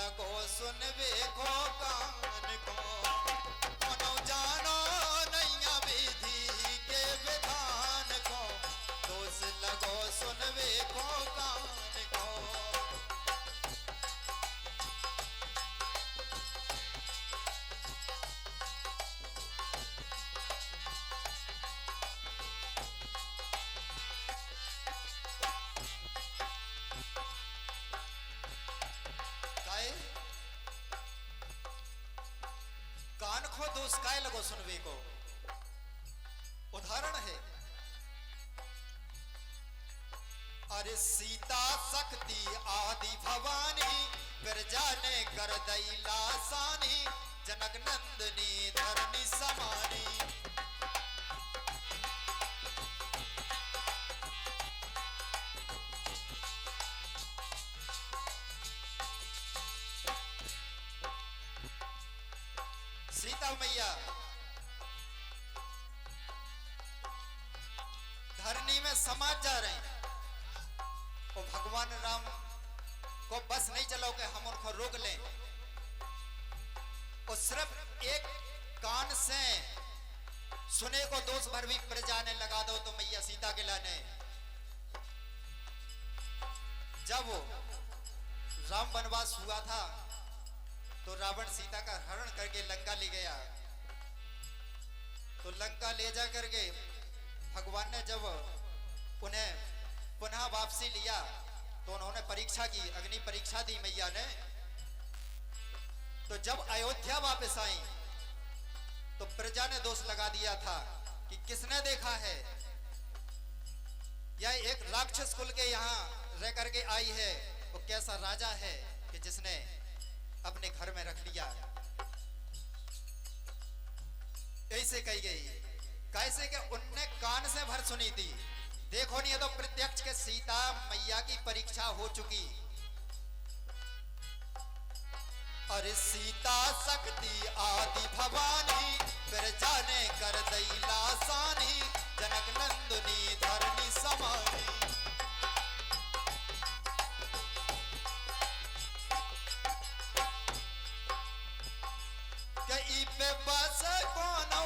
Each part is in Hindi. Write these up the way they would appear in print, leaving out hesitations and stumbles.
लगो सुनवे को कान को कोनो जानो नैया विधि के विधान को दोष लगो सुनवे को कान को। कान खो दोष काय लगो सुनवे को। उदाहरण है, अरे सीता शक्ति आदि भवानी प्रजा ने कर दई लासानी जनक नंदनी धरनी समानी। सीता मैया धरनी में समाज जा रहे हैं और भगवान राम को बस नहीं चलो कि हम उनको रोक लें और सिर्फ एक कान से सुने को दोष भर भी प्रजा ने लगा दो तो मैया सीता के लाने। जब राम वनवास हुआ था तो रावण सीता का हरण करके लंका ले गया। तो लंका ले जा करके भगवान ने जब उन्हें पुनः वापसी लिया तो उन्होंने परीक्षा की, अग्नि परीक्षा दी मैया ने। तो जब अयोध्या वापस आई तो प्रजा ने दोष लगा दिया था कि किसने देखा है, यह एक राक्षस कुल के यहाँ रह करके आई है, वो कैसा राजा है कि जिसने अपने घर में रख लिया। ऐसे कही गई, कैसे कि उनने कान से भर सुनी थी। देखो नहीं तो प्रत्यक्ष के सीता मैया की परीक्षा हो चुकी। अरे सीता शक्ति आदि भवानी प्रजा ने कर दई लासानी जनक नंदनी धरनी समानी। पे बस कोनो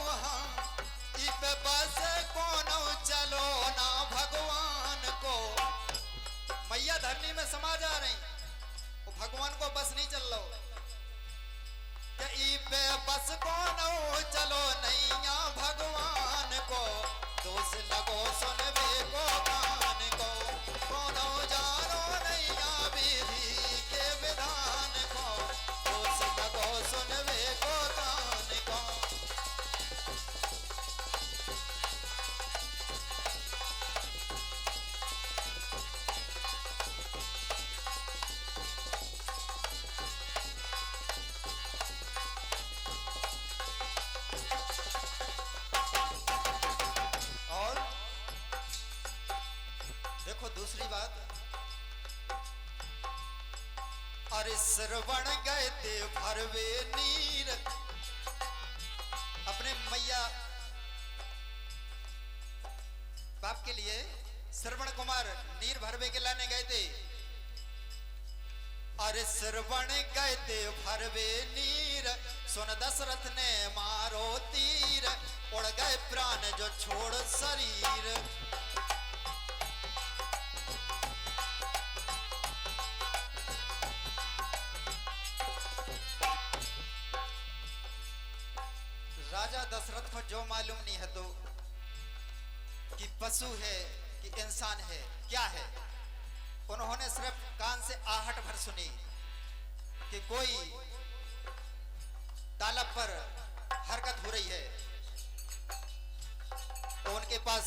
पे बस कोनो चलो ना भगवान को। मैया धरनी में समा जा रही, वो भगवान को बस नहीं चल लो। पे बस कोनो चलो नैया भगवान को दोष लगो सुनवे को कान को कोनो जानो नैया विधि के विधान को दोष लगो सुनवे को कान को। देखो दूसरी बात, अरे श्रवण गए थे भरवे नीर। अपने मैया बाप के लिए श्रवण कुमार नीर भरवे के लाने गए थे। अरे श्रवण गए थे भरवे नीर सुन दशरथ ने मारो तीर उड़ गए प्राण जो छोड़ शरीर। राजा दशरथ को जो मालूम नहीं है तो कि पशु है कि इंसान है क्या है, उन्होंने सिर्फ कान से आहट भर सुनी कि कोई तालाब पर हरकत हो रही है। तो उनके पास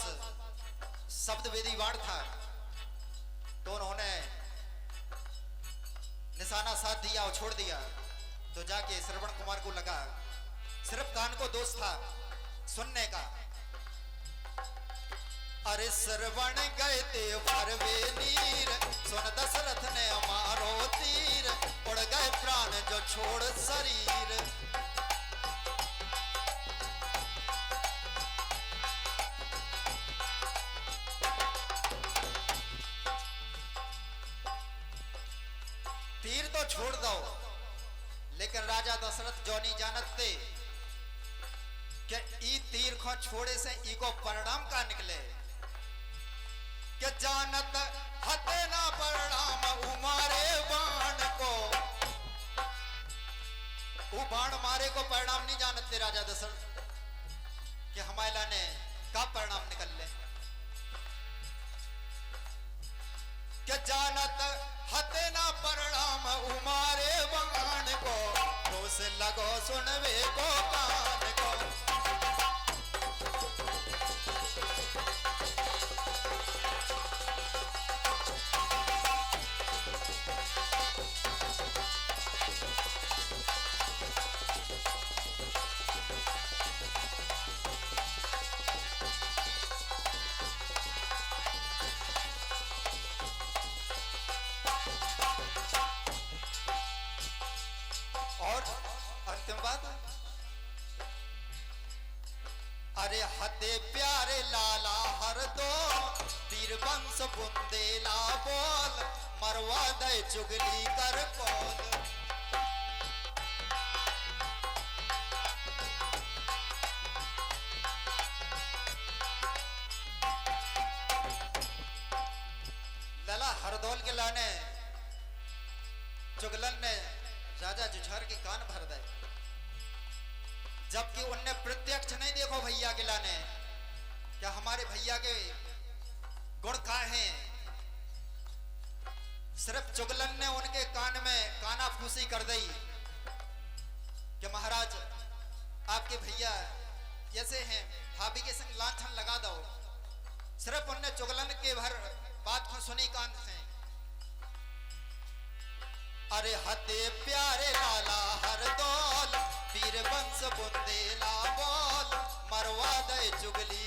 शब्द वेदी वाण था तो उन्होंने निशाना साध दिया और छोड़ दिया। तो जाके श्रवण कुमार को लगा सिर्फ कान को दोष था सुनने का। अरे श्रवण गए थे भरवे नीर सुन दशरथ ने मारो तीर उड़ गए प्राण जो छोड़ शरीर। तीर तो छोड़ दो लेकिन राजा दशरथ जो नहीं जानते कि ई तीर को छोड़े से ई को परिणाम का निकले, कि जानत हते ना परिणाम उमारे बाण को, वो बाण मारे को परिणाम नहीं जानते राजा दशरथ कि हमारा ने का परिणाम निकल ले, कि जानत हते ना परिणाम उमारे बाण को, दोष लगो सुनवे को कान को। अरे हते प्यारे लाला हर दो तीर वंश बुंदेला बोल, मरवा दे चुगली कर कौल। लाला हरदौल के लाने चुगलन ने राजा जुझार के कान भर दे, जबकि उनने प्रत्यक्ष नहीं देखो भैया के लाने क्या हमारे भैया के गुण का हैं। सिर्फ चुगलन ने उनके कान में काना फूसी कर दी कि महाराज आपके भैया जैसे हैं, भाभी के संग लांछन लगा दो। सिर्फ उनने चुगलन के भर बात को सुनी कान से। अरे हते प्यारे लाला हरदौल तीर वंश बुंदेला बोल, मरवा दे चुगली